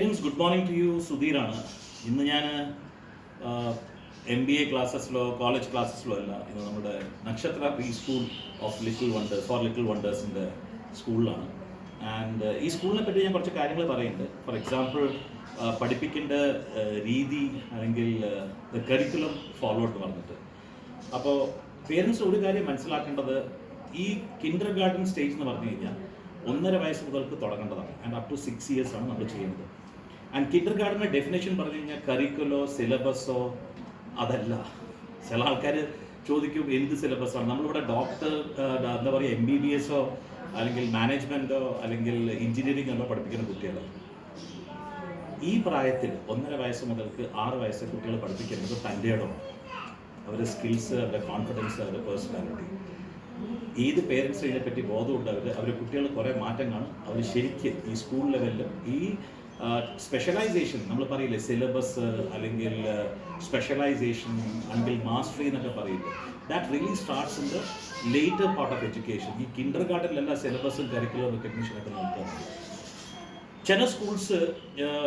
Good morning to you. സുധീറാണ്. ഇന്ന് ഞാൻ MBA ക്ലാസ്സസിലോ കോളേജ് ക്ലാസ്സസിലോ അല്ല, ഇന്ന് നമ്മുടെ Nakshatra pre school of little wonders for little വണ്ടേഴ്സിൻ്റെ സ്കൂളിലാണ്. ആൻഡ് ഈ സ്കൂളിനെ പറ്റി ഞാൻ കുറച്ച് കാര്യങ്ങൾ പറയുന്നുണ്ട്. ഫോർ എക്സാമ്പിൾ, പഠിപ്പിക്കേണ്ട രീതി അല്ലെങ്കിൽ ദ കരിക്കുലം ഫോളോഡ് എന്ന് പറഞ്ഞിട്ട്. അപ്പോൾ പേരൻസ് ഒരു കാര്യം മനസ്സിലാക്കേണ്ടത്, ഈ കിൻഡർ ഗാർഡൻ സ്റ്റേജ് എന്ന് പറഞ്ഞു കഴിഞ്ഞാൽ 1.5 വയസ്സ് മുതൽക്ക് തുടങ്ങേണ്ടതാണ്. ആൻഡ് അപ് ടു 6 years ആണ് നമ്മൾ ചെയ്യുന്നത്. ആൻഡ് കിൻഡർ ഗാർഡൻ്റെ ഡെഫിനേഷൻ പറഞ്ഞു കഴിഞ്ഞാൽ കരിക്കുലോ സിലബസോ അതല്ല. ചില ആൾക്കാർ ചോദിക്കും എന്ത് സിലബസാണ്. നമ്മളിവിടെ ഡോക്ടർ, എന്താ പറയുക, MBBS അല്ലെങ്കിൽ മാനേജ്മെൻറ്റോ അല്ലെങ്കിൽ എഞ്ചിനീയറിംഗ് എന്നോ പഠിപ്പിക്കുന്ന കുട്ടികളാണ്. ഈ പ്രായത്തിൽ 1.5 വയസ്സ് മുതൽക്ക് 6 വയസ്സ് കുട്ടികളെ പഠിപ്പിക്കുന്നത് തൻ്റെ ഇടമാണ്. അവരുടെ സ്കിൽസ്, അവരുടെ കോൺഫിഡൻസ്, അവരുടെ പേഴ്സണാലിറ്റി. ഏത് പേരൻസ് ഇതിനെപ്പറ്റി ബോധമുണ്ട് അവർ കുട്ടികൾ കുറേ മാറ്റം കാണും. അവർ ശരിക്കും ഈ സ്കൂൾ ലെവലിൽ ഈ സ്പെഷ്യലൈസേഷൻ നമ്മൾ പറയില്ലേ, സിലബസ് അല്ലെങ്കിൽ സ്പെഷ്യലൈസേഷൻ അല്ലെങ്കിൽ മാസ്റ്ററി എന്നൊക്കെ പറയില്ലേ, that really starts in the later part of education. ഈ കിൻഡർ ഗാർഡനിലെല്ലാം സിലബസും കരിക്കുലർ റെക്കഗ്നിഷനൊക്കെ നോക്കുക. ചില schools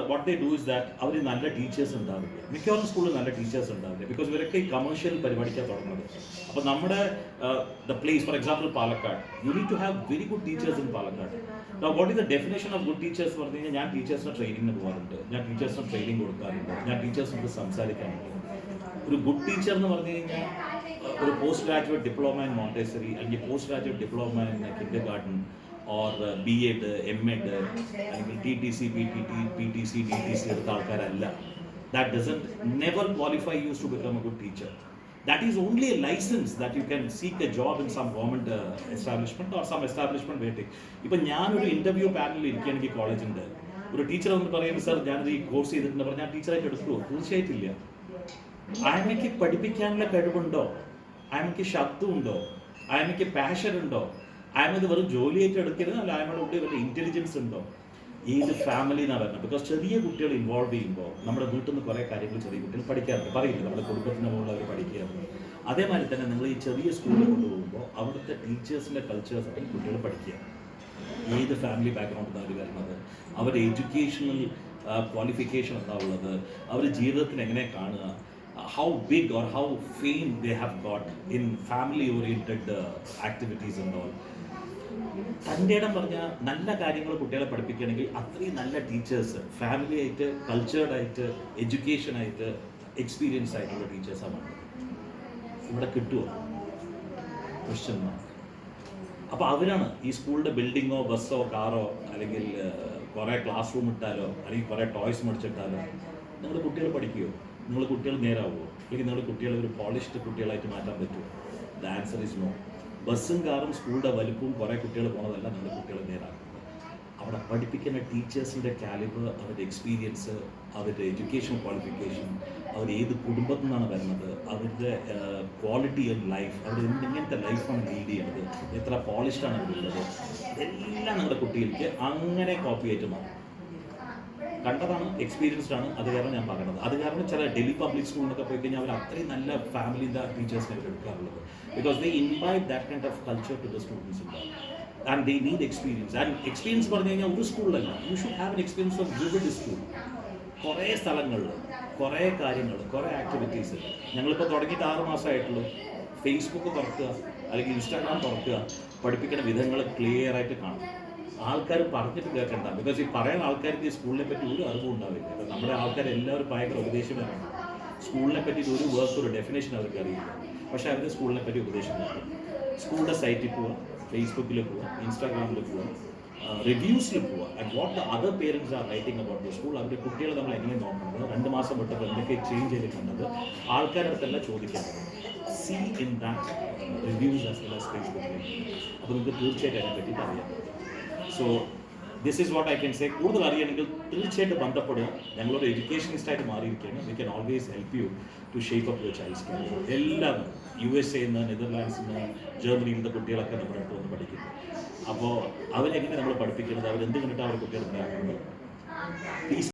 what they do is that അവർ നല്ല ടീച്ചേഴ്സ് ഉണ്ടാവില്ല. മിക്കവാറും സ്കൂളിൽ നല്ല ടീച്ചേഴ്സ് ഉണ്ടാവില്ല. ബിക്കോസ് ഇവരൊക്കെ ഈ കമേഴ്ഷ്യൽ പരിപാടിക്കാൻ തുടങ്ങുന്നത്. അപ്പോൾ നമ്മുടെ the place, for example Palakkad, you need to have very good teachers in Palakkad. What is the definition of good teachers എന്ന് പറഞ്ഞു കഴിഞ്ഞാൽ, ഞാൻ ടീച്ചേഴ്സിന് ട്രെയിനിങ്ങിന് പോകാറുണ്ട്, ഞാൻ ടീച്ചേഴ്സിന് ട്രെയിനിങ് കൊടുക്കാറുണ്ട്, ഞാൻ ടീച്ചേഴ്സിനോട് സംസാരിക്കാറുണ്ട്. ഒരു ഗുഡ് ടീച്ചർ എന്ന് പറഞ്ഞു കഴിഞ്ഞാൽ ഒരു post graduate diploma in Montessori അല്ലെങ്കിൽ post graduate diploma in kindergarten or B.Ed, M.Ed അല്ലെങ്കിൽ TTC, PTC, DTC എടുത്ത ആൾക്കാരല്ല. That doesn't never qualify use to become a good teacher. That is only a license that you can seek a job in some government establishment or some establishment waiting. ഇപ്പം ഞാനൊരു interview പാനലിൽ ഇരിക്കുകയാണെങ്കിൽ കോളേജിൻ്റെ ഒരു teacher എന്ന് പറയുന്നത്, sir ഞാനത് ഈ കോഴ്സ് ചെയ്തിട്ടുണ്ട് പറഞ്ഞാൽ ഞാൻ ടീച്ചറായിട്ട് എടുക്കുമോ? തീർച്ചയായിട്ടില്ല. അയാൾക്ക് പഠിപ്പിക്കാനുള്ള കഴിവുണ്ടോ? അയാൾക്ക് ശബ്ദമുണ്ടോ? അയാൾക്ക് പാഷൻ ഉണ്ടോ? അയാളത് വെറും ജോലിയായിട്ട് എടുക്കരുത്, അല്ല അയാളുടെ ഉള്ളിൽ വല്ല ഇൻ്റലിജൻസ് ഉണ്ടോ? ഏത് ഫാമിലി എന്നാണ് വരുന്നത്. ബിക്കോസ് ചെറിയ കുട്ടികൾ ഇൻവോൾവ് ചെയ്യുമ്പോൾ നമ്മുടെ വീട്ടിൽ നിന്ന് കുറേ കാര്യങ്ങൾ ചെറിയ കുട്ടികൾ പഠിക്കാറുണ്ട്. പറയില്ല, നമ്മുടെ കുടുംബത്തിൻ്റെ മുകളിൽ അവർ പഠിക്കാറുണ്ട്. അതേമാതിരി തന്നെ നിങ്ങൾ ഈ ചെറിയ സ്കൂളിൽ കൊണ്ടുപോകുമ്പോൾ അവിടുത്തെ ടീച്ചേഴ്സിൻ്റെ കൾച്ചേഴ്സൊക്കെ കുട്ടികൾ പഠിക്കുക. ഏത് ഫാമിലി ബാക്ക്ഗ്രൗണ്ടിൽ അവർ വരുന്നത്, അവരുടെ എഡ്യൂക്കേഷണൽ ക്വാളിഫിക്കേഷൻ എന്താ ഉള്ളത്, അവർ ജീവിതത്തിൽ എങ്ങനെ കാണുക, how big or how fame they have got in family oriented activities and all. തൻ്റെ ഇടം പറഞ്ഞാൽ നല്ല കാര്യങ്ങൾ കുട്ടികളെ പഠിപ്പിക്കുകയാണെങ്കിൽ അത്രയും നല്ല ടീച്ചേഴ്സ് ഫാമിലി ആയിട്ട്, കൾച്ചേർഡ് ആയിട്ട്, എഡ്യൂക്കേഷൻ ആയിട്ട്, എക്സ്പീരിയൻസ് ആയിട്ടുള്ള ടീച്ചേഴ്സാണ് ഇവിടെ കിട്ടുമോ? Question mark. അപ്പോൾ അവരാണ് ഈ സ്കൂളിൻ്റെ ബിൽഡിങ്ങോ ബസ്സോ കാറോ അല്ലെങ്കിൽ കുറേ ക്ലാസ് റൂം ഇട്ടാലോ അല്ലെങ്കിൽ കുറേ ടോയ്സ് മേടിച്ചിട്ടാലോ നിങ്ങൾ കുട്ടികൾ പഠിക്കുകയോ? നിങ്ങൾ കുട്ടികൾ നേരാവുമോ? അല്ലെങ്കിൽ നിങ്ങൾ കുട്ടികളെ ഒരു പോളിഷ്ഡ് കുട്ടികളായിട്ട് മാറ്റാൻ പറ്റുമോ? The answer is no. ബസ്സും കാറും സ്കൂളിൻ്റെ വലുപ്പവും കുറേ കുട്ടികൾ പോകുന്നതല്ല നിങ്ങൾ കുട്ടികളെ നേരാക്കുന്നത്. അവിടെ പഠിപ്പിക്കുന്ന ടീച്ചേഴ്സിൻ്റെ കാലിബർ, അവരുടെ എക്സ്പീരിയൻസ്, അവരുടെ എഡ്യൂക്കേഷൻ ക്വാളിഫിക്കേഷൻ, അവർ ഏത് കുടുംബത്തിൽ നിന്നാണ് വരുന്നത്, അവരുടെ ക്വാളിറ്റി ഓഫ് ലൈഫ്, അവർ എങ്ങനത്തെ ലൈഫാണ് ലീഡ് ചെയ്യുന്നത്, എത്ര പോളിഷ്ഡാണ് അവരുള്ളത്, ഇതെല്ലാം നിങ്ങളുടെ കുട്ടികൾക്ക് അങ്ങനെ കോപ്പി ആയിട്ട് മാറും. കണ്ടതാണ്, എക്സ്പീരിയൻസ്ഡ് ആണ്. അത് കാരണം ഞാൻ പറയുന്നത്. അത് കാരണം ചില ഡൽഹി പബ്ലിക് സ്കൂളിലൊക്കെ പോയി കഴിഞ്ഞാൽ അവർ അത്രയും നല്ല ഫാമിലിൻ്റെ ടീച്ചേഴ്സിനെ എടുക്കാറുള്ളത്. Because they invite that kind of culture to the students in that. And they need experience. And experience പറഞ്ഞു കഴിഞ്ഞാൽ ഒരു സ്കൂളിലല്ല, you should have an experience of vivid school. കുറേ സ്ഥലങ്ങളിൽ കുറേ കാര്യങ്ങൾ, കുറേ ആക്ടിവിറ്റീസ്. ഞങ്ങളിപ്പോൾ തുടങ്ങിയിട്ട് 6 മാസമായിട്ടുള്ളൂ. ഫേസ്ബുക്ക് തുറക്കുക അല്ലെങ്കിൽ ഇൻസ്റ്റാഗ്രാം തുറക്കുക, പഠിപ്പിക്കുന്ന വിധങ്ങൾ ക്ലിയർ ആയിട്ട് കാണും. ആൾക്കാർ പറഞ്ഞിട്ട് കേൾക്കണ്ട. ബിക്കോസ് ഈ പറയുന്ന ആൾക്കാർക്ക് ഈ സ്കൂളിനെ പറ്റി ഒരു അറിവും ഉണ്ടാവില്ല. നമ്മുടെ ആൾക്കാർ എല്ലാവരും ഭയങ്കര ഉപദേശകരാണ്. സ്കൂളിനെ പറ്റിയിട്ട് ഒരു വേർഡ്, ഒരു ഡെഫിനേഷൻ അവർക്ക് അറിയില്ല. പക്ഷേ അവർ സ്കൂളിനെ പറ്റി ഉപദേശിക്കുന്നുണ്ട്. സ്കൂളിൻ്റെ സൈറ്റിൽ പോവുക, ഫേസ്ബുക്കിൽ പോവുക, ഇൻസ്റ്റാഗ്രാമിൽ പോവുക, റിവ്യൂസിൽ പോവുക. And what the other parents are writing about the school. അവരുടെ കുട്ടികളെ നമ്മൾ എങ്ങനെ നോക്കുന്നത്, 2 മാസം വിട്ടപ്പോൾ എന്തൊക്കെ ചേഞ്ച് ചെയ്തിട്ടുള്ളത്, ആൾക്കാരുടെ അടുത്തെല്ലാം ചോദിക്കേണ്ടത്. See in that reviews as well as ഫേസ്ബുക്കിൽ. അപ്പോൾ നിങ്ങൾക്ക് തീർച്ചയായിട്ടും അതിനെ പറ്റിയിട്ട് അറിയാം. So this is what I can say. കൂടുതൽ അറിയണമെങ്കിൽ തീർച്ചയായിട്ടും ബന്ധപ്പെടുക. ഞങ്ങളൊരു എഡ്യൂക്കേഷനിസ്റ്റായിട്ട് മാറിയിരിക്കുകയാണ്. We can always help you to shape up your child's career. എല്ലാവരും USA നിന്ന്, നെതർലാൻഡ്സിൽ നിന്ന്, ജർമ്മനിയിലത്തെ കുട്ടികളൊക്കെ നമ്മുടെ അടുത്ത് വന്ന് പഠിക്കുന്നു. അപ്പോൾ അവരെങ്ങനെ നമ്മൾ പഠിപ്പിക്കുന്നത്, അവരെന്ത് കണ്ടിട്ടാണ് അവർ കുട്ടികൾ ഉണ്ടാക്കുന്നത്.